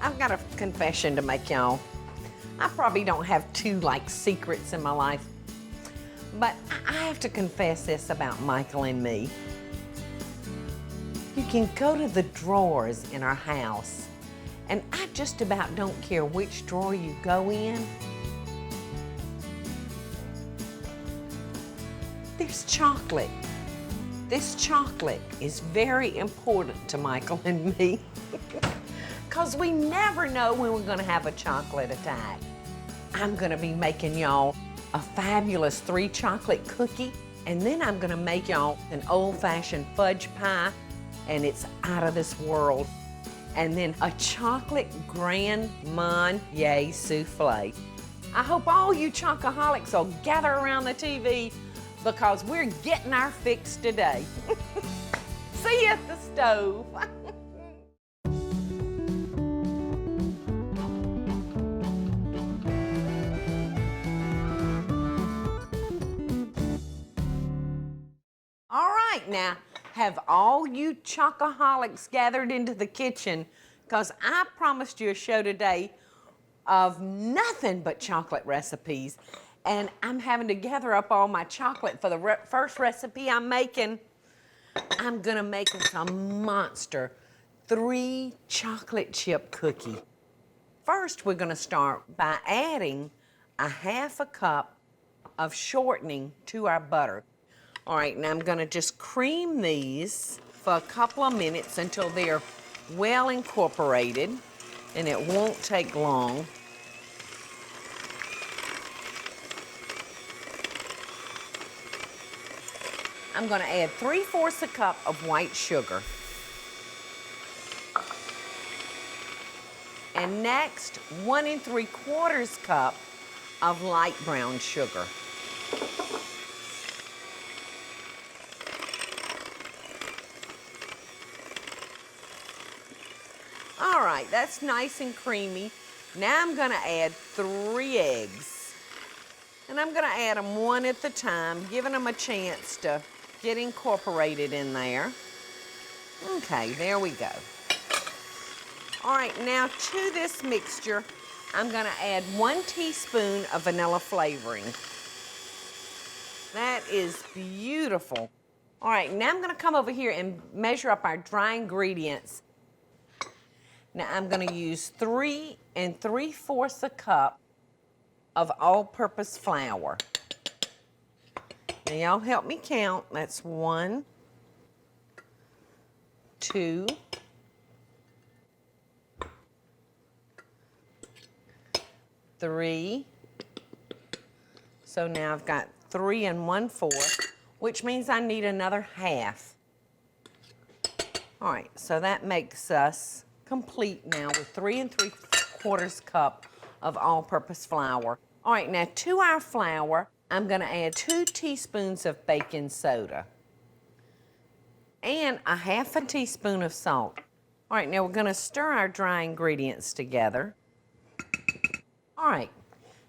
I've got a confession to make, y'all. I probably don't have two, secrets in my life. But I have to confess this about Michael and me. You can go to the drawers in our house, and I just about don't care which drawer you go in. There's chocolate. This chocolate is very important to Michael and me because we never know when we're gonna have a chocolate attack. I'm gonna be making y'all a fabulous 3 chocolate cookie, and then I'm gonna make y'all an old-fashioned fudge pie, and it's out of this world. And then a chocolate Grand Marnier Souffle. I hope all you chocoholics will gather around the TV because we're getting our fix today. See you at the stove. All right, now, have all you chocoholics gathered into the kitchen, because I promised you a show today of nothing but chocolate recipes, and I'm having to gather up all my chocolate for the first recipe I'm making. I'm gonna make us a monster 3 chocolate chip cookie. First, we're gonna start by adding a 1/2 cup of shortening to our butter. All right, now I'm gonna just cream these for a couple of minutes until they're well incorporated, and it won't take long. I'm gonna add 3/4 cup of white sugar. And next, 1 3/4 cup of light brown sugar. All right, that's nice and creamy. Now I'm gonna add 3 eggs. And I'm gonna add them 1 at a time, giving them a chance to get incorporated in there. Okay, there we go. All right, now to this mixture, I'm gonna add 1 teaspoon of vanilla flavoring. That is beautiful. All right, now I'm gonna come over here and measure up our dry ingredients. Now I'm gonna use 3 3/4 cup of all-purpose flour. Now y'all help me count. That's 1, 2, 3. So now I've got 3 1/4, which means I need another 1/2. All right, so that makes us complete now with 3 3/4 cup of all-purpose flour. All right, now to our flour, I'm gonna add 2 teaspoons of baking soda and a 1/2 teaspoon of salt. All right, now we're gonna stir our dry ingredients together. All right,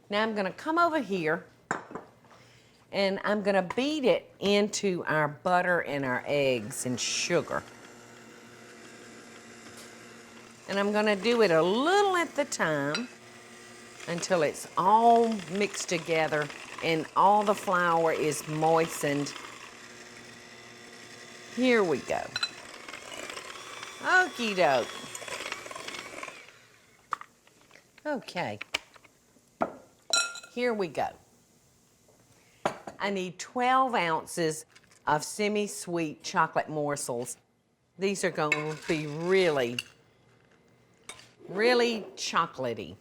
now I'm gonna come over here and I'm gonna beat it into our butter and our eggs and sugar. And I'm gonna do it a little at the time until it's all mixed together and all the flour is moistened. Here we go. Okie doke. Okay. Here we go. I need 12 ounces of semi-sweet chocolate morsels. These are going to be really chocolatey.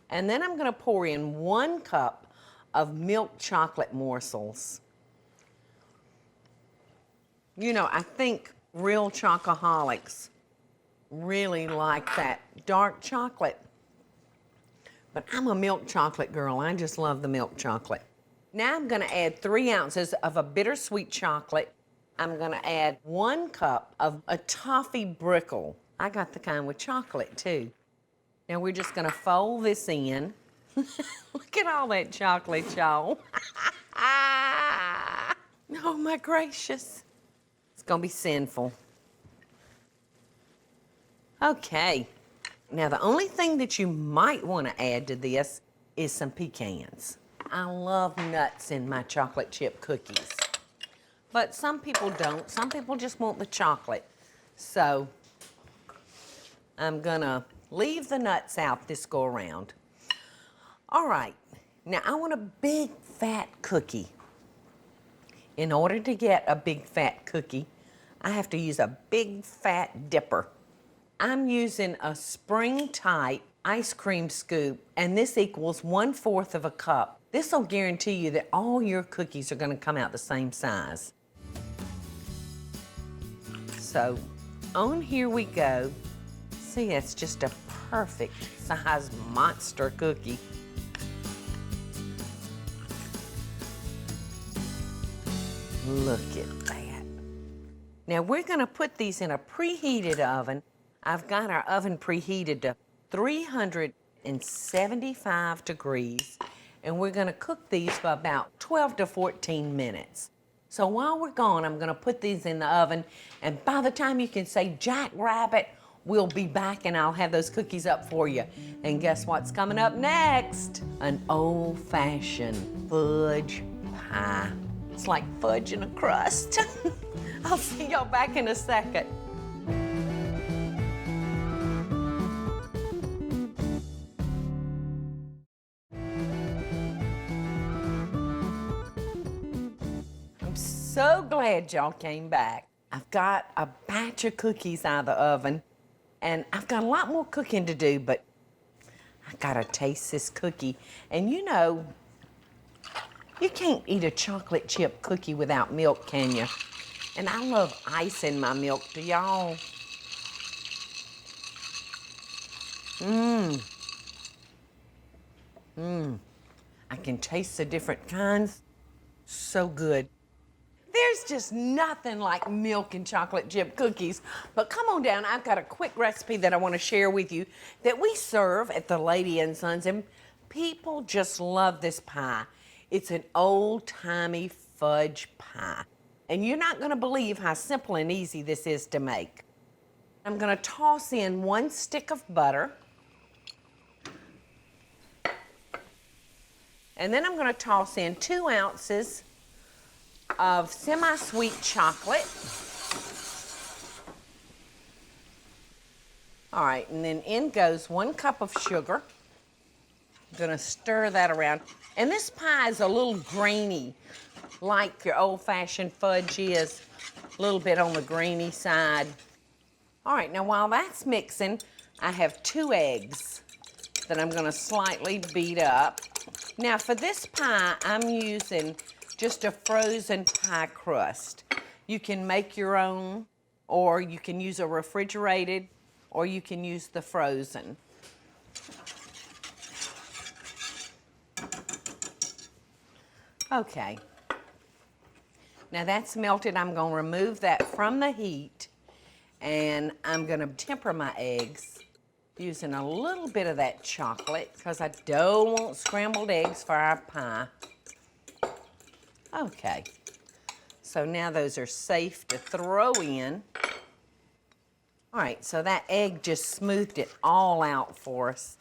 And then I'm gonna pour in 1 cup of milk chocolate morsels. You know, I think real chocoholics really like that dark chocolate. But I'm a milk chocolate girl. I just love the milk chocolate. Now I'm gonna add 3 ounces of a bittersweet chocolate. I'm gonna add 1 cup of a toffee brickle. I got the kind with chocolate too. Now we're just gonna fold this in. Look at all that chocolate, y'all. Oh my gracious. It's gonna be sinful. Okay. Now, the only thing that you might want to add to this is some pecans. I love nuts in my chocolate chip cookies. But some people don't. Some people just want the chocolate. So I'm gonna leave the nuts out this go around. All right, now I want a big fat cookie. In order to get a big fat cookie, I have to use a big fat dipper. I'm using a spring type ice cream scoop, and this equals 1/4 of a cup. This will guarantee you that all your cookies are gonna come out the same size. So on here we go. See, it's just a perfect size monster cookie. Look at that. Now we're gonna put these in a preheated oven. I've got our oven preheated to 375 degrees, and we're gonna cook these for about 12 to 14 minutes. So while we're gone, I'm gonna put these in the oven, and by the time you can say Jack Rabbit, we'll be back and I'll have those cookies up for you. And guess what's coming up next? An old-fashioned fudge pie. It's like fudge in a crust. I'll see y'all back in a second. I'm so glad y'all came back. I've got a batch of cookies out of the oven, and I've got a lot more cooking to do, but I gotta taste this cookie. And you know, you can't eat a chocolate chip cookie without milk, can you? And I love ice in my milk. Do y'all? I can taste the different kinds. So good. There's just nothing like milk and chocolate chip cookies. But come on down, I've got a quick recipe that I want to share with you that we serve at the Lady and Sons, and people just love this pie. It's an old-timey fudge pie. And you're not gonna believe how simple and easy this is to make. I'm gonna toss in 1 stick of butter. And then I'm gonna toss in 2 ounces of semi-sweet chocolate. All right, and then in goes 1 cup of sugar. I'm gonna stir that around. And this pie is a little grainy, like your old-fashioned fudge is, a little bit on the grainy side. All right, now while that's mixing, I have 2 eggs that I'm gonna slightly beat up. Now for this pie, I'm using just a frozen pie crust. You can make your own, or you can use a refrigerated, or you can use the frozen. Okay. Now that's melted. I'm gonna remove that from the heat, and I'm gonna temper my eggs using a little bit of that chocolate because I don't want scrambled eggs for our pie. Okay, so now those are safe to throw in. All right, so that egg just smoothed it all out for us.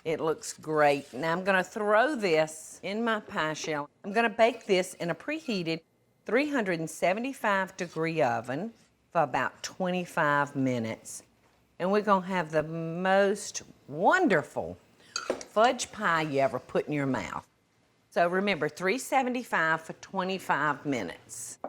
It looks great. Now I'm gonna throw this in my pie shell. I'm gonna bake this in a preheated 375 degree oven for about 25 minutes. And we're gonna have the most wonderful fudge pie you ever put in your mouth. So remember, 375 for 25 minutes.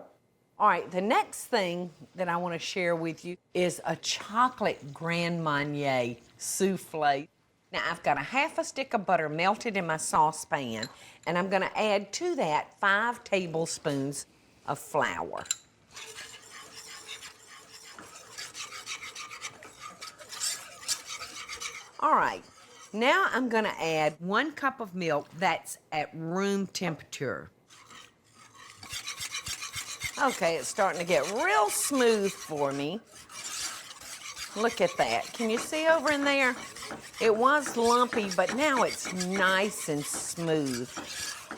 All right, the next thing that I wanna share with you is a Chocolate Grand Marnier Souffle. Now I've got a 1/2 stick of butter melted in my saucepan, and I'm gonna add to that 5 tablespoons of flour. All right, now I'm gonna add 1 cup of milk that's at room temperature. Okay, it's starting to get real smooth for me. Look at that. Can you see over in there? It was lumpy, but now it's nice and smooth.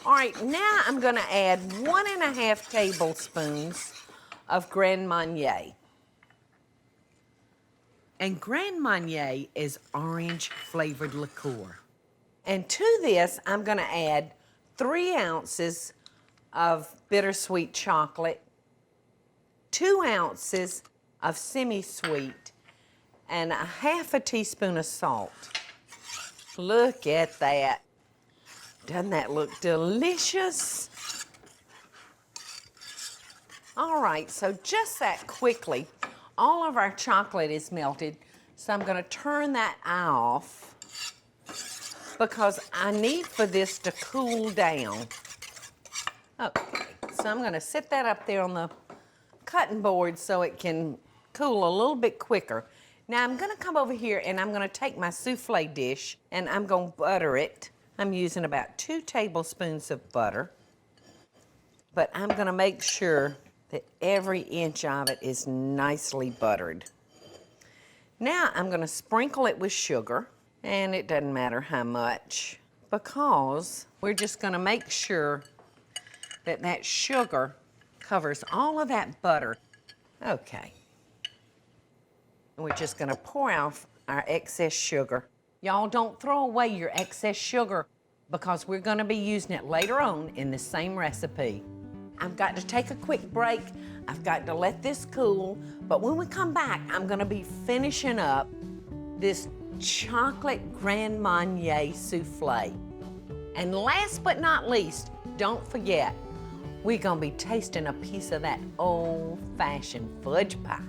All right, now I'm gonna add 1½ tablespoons of Grand Marnier. And Grand Marnier is orange flavored liqueur. And to this, I'm gonna add 3 ounces of bittersweet chocolate, 2 ounces of semi-sweet, and 1/2 teaspoon of salt. Look at that. Doesn't that look delicious? All right, so just that quickly, all of our chocolate is melted, so I'm gonna turn that off because I need for this to cool down. Okay, so I'm gonna set that up there on the cutting board so it can cool a little bit quicker. Now I'm gonna come over here and I'm gonna take my souffle dish and I'm gonna butter it. I'm using about 2 tablespoons of butter, but I'm gonna make sure that every inch of it is nicely buttered. Now I'm gonna sprinkle it with sugar, and it doesn't matter how much because we're just gonna make sure that that sugar covers all of that butter. Okay. And we're just gonna pour off our excess sugar. Y'all don't throw away your excess sugar because we're gonna be using it later on in the same recipe. I've got to take a quick break. I've got to let this cool, but when we come back, I'm gonna be finishing up this Chocolate Grand Marnier Souffle. And last but not least, don't forget, we're gonna be tasting a piece of that old-fashioned fudge pie.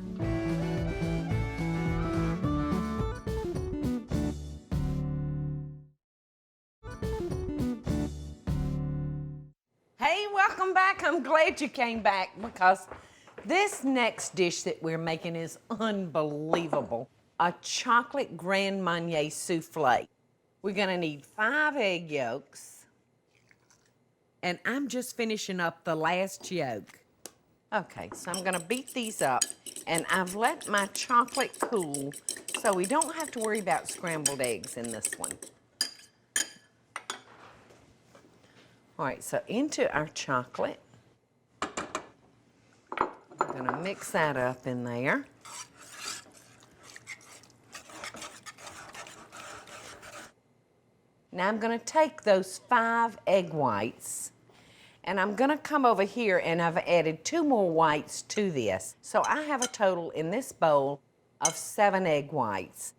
Hey, welcome back. I'm glad you came back because this next dish that we're making is unbelievable. A Chocolate Grand Marnier Souffle. We're gonna need 5 egg yolks, and I'm just finishing up the last yolk. Okay, so I'm gonna beat these up, and I've let my chocolate cool, so we don't have to worry about scrambled eggs in this one. All right, so into our chocolate. I'm gonna mix that up in there. Now I'm gonna take those 5 egg whites and I'm gonna come over here and I've added 2 more whites to this. So I have a total in this bowl of 7 egg whites.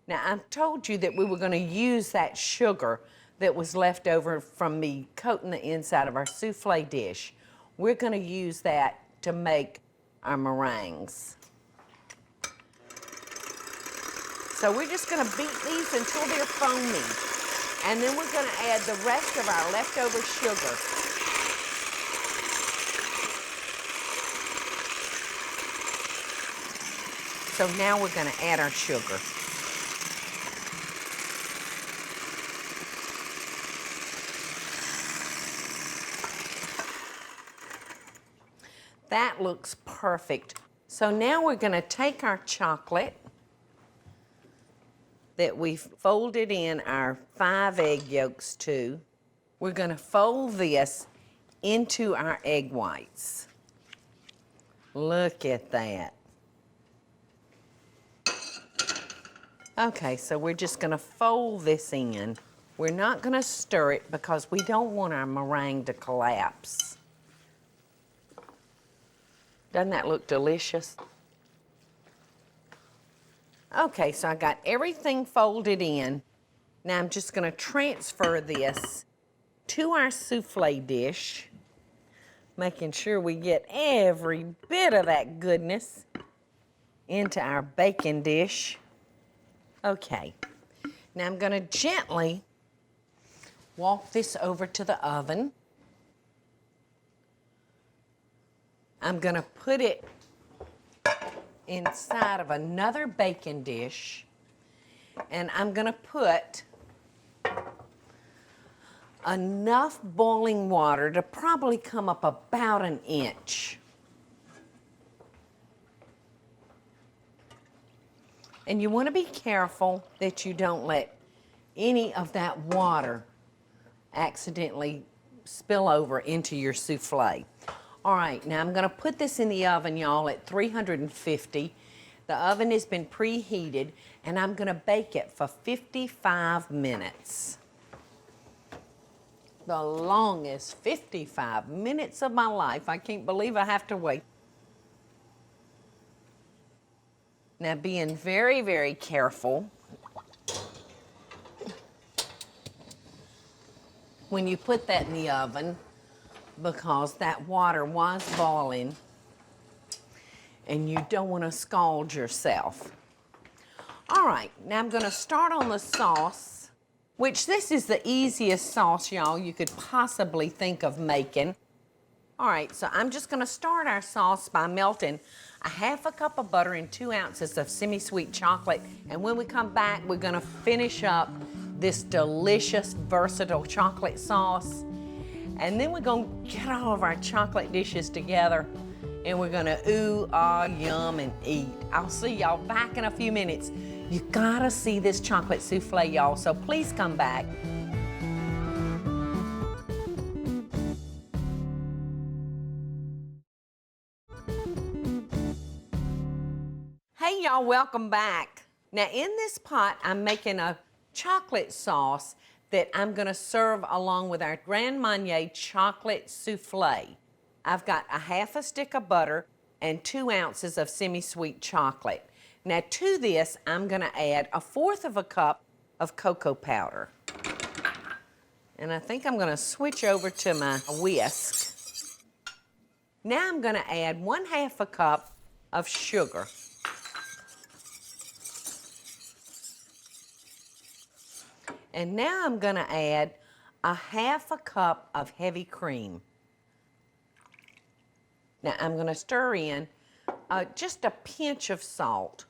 Now I told you that we were gonna use that sugar that was left over from me coating the inside of our souffle dish. We're gonna use that to make our meringues. So we're just gonna beat these until they're foamy. And then we're gonna add the rest of our leftover sugar. So now we're gonna add our sugar. That looks perfect. So now we're gonna take our chocolate that we've folded in our 5 egg yolks to. We're gonna fold this into our egg whites. Look at that. Okay, so we're just gonna fold this in. We're not gonna stir it because we don't want our meringue to collapse. Doesn't that look delicious? Okay, so I got everything folded in. Now I'm just gonna transfer this to our souffle dish, making sure we get every bit of that goodness into our baking dish. Okay, now I'm gonna gently walk this over to the oven. I'm gonna put it inside of another baking dish, and I'm gonna put enough boiling water to probably come up about 1 inch. And you wanna be careful that you don't let any of that water accidentally spill over into your souffle. All right, now I'm gonna put this in the oven, y'all, at 350. The oven has been preheated, and I'm gonna bake it for 55 minutes. The longest 55 minutes of my life. I can't believe I have to wait. Now, being very, very careful when you put that in the oven, because that water was boiling and you don't want to scald yourself. All right, now I'm going to start on the sauce, which this is the easiest sauce, y'all, you could possibly think of making. All right, so I'm just going to start our sauce by melting a half a cup of butter and 2 ounces of semi-sweet chocolate. And when we come back, we're going to finish up this delicious, versatile chocolate sauce. And then we're going to get all of our chocolate dishes together, and we're going to ooh, ah, yum, and eat. I'll see y'all back in a few minutes. You gotta see this chocolate souffle, y'all, so please come back. Hey y'all, welcome back. Now in this pot, I'm making a chocolate sauce that I'm gonna serve along with our Grand Marnier chocolate souffle. I've got a half a stick of butter and 2 ounces of semi-sweet chocolate. Now to this, I'm gonna add 1/4 cup of cocoa powder. And I think I'm gonna switch over to my whisk. Now I'm gonna add 1/2 cup of sugar. And now I'm gonna add 1/2 cup of heavy cream. Now I'm gonna stir in just a pinch of salt,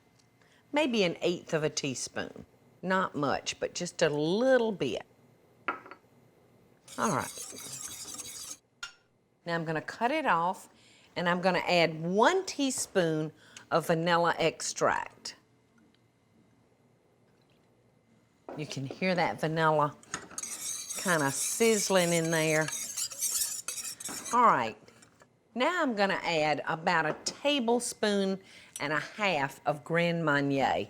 maybe 1/8 teaspoon. Not much, but just a little bit. All right. Now I'm gonna cut it off, and I'm gonna add 1 teaspoon of vanilla extract. You can hear that vanilla kind of sizzling in there. All right, now I'm gonna add about 1.5 tablespoons of Grand Marnier.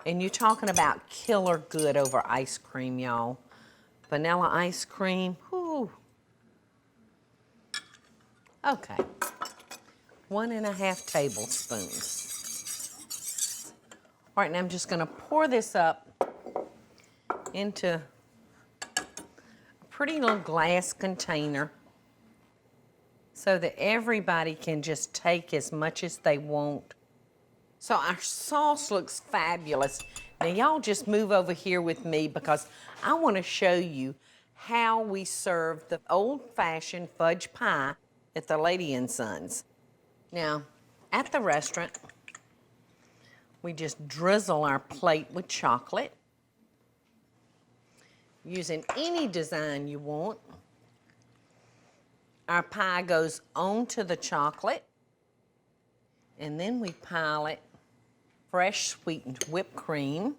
And you're talking about killer good over ice cream, y'all. Vanilla ice cream, whoo. Okay, 1.5 tablespoons. All right, now I'm just gonna pour this up into a pretty little glass container so that everybody can just take as much as they want. So our sauce looks fabulous. Now y'all just move over here with me because I want to show you how we serve the old-fashioned fudge pie at the Lady and Sons. Now, at the restaurant, we just drizzle our plate with chocolate, using any design you want. Our pie goes onto the chocolate, and then we pile it fresh sweetened whipped cream.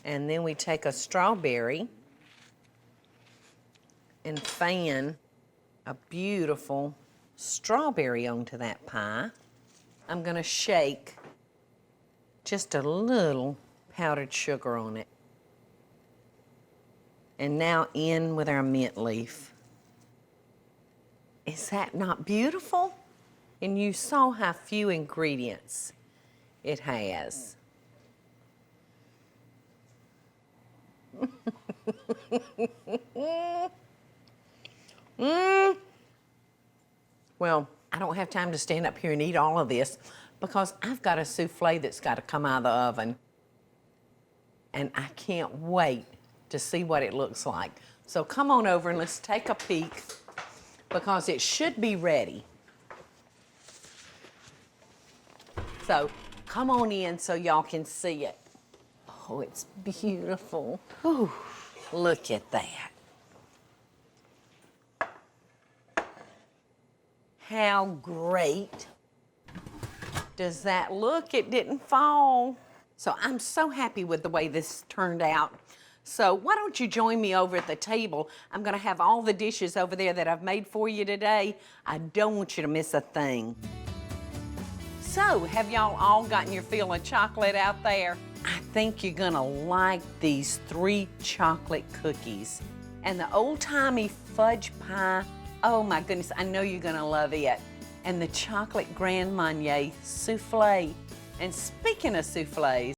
And then we take a strawberry and fan a beautiful strawberry onto that pie. I'm gonna shake just a little powdered sugar on it. And now in with our mint leaf. Is that not beautiful? And you saw how few ingredients it has. Well, I don't have time to stand up here and eat all of this because I've got a souffle that's got to come out of the oven. And I can't wait to see what it looks like. So come on over and let's take a peek because it should be ready. So come on in so y'all can see it. Oh, it's beautiful. Ooh, look at that. How great does that look? It didn't fall. So I'm so happy with the way this turned out. So why don't you join me over at the table? I'm gonna have all the dishes over there that I've made for you today. I don't want you to miss a thing. So, have y'all all gotten your fill of chocolate out there? I think you're gonna like these 3 chocolate cookies. And the old-timey fudge pie, oh my goodness, I know you're gonna love it. And the Chocolate Grand Marnier Souffle. And speaking of souffles,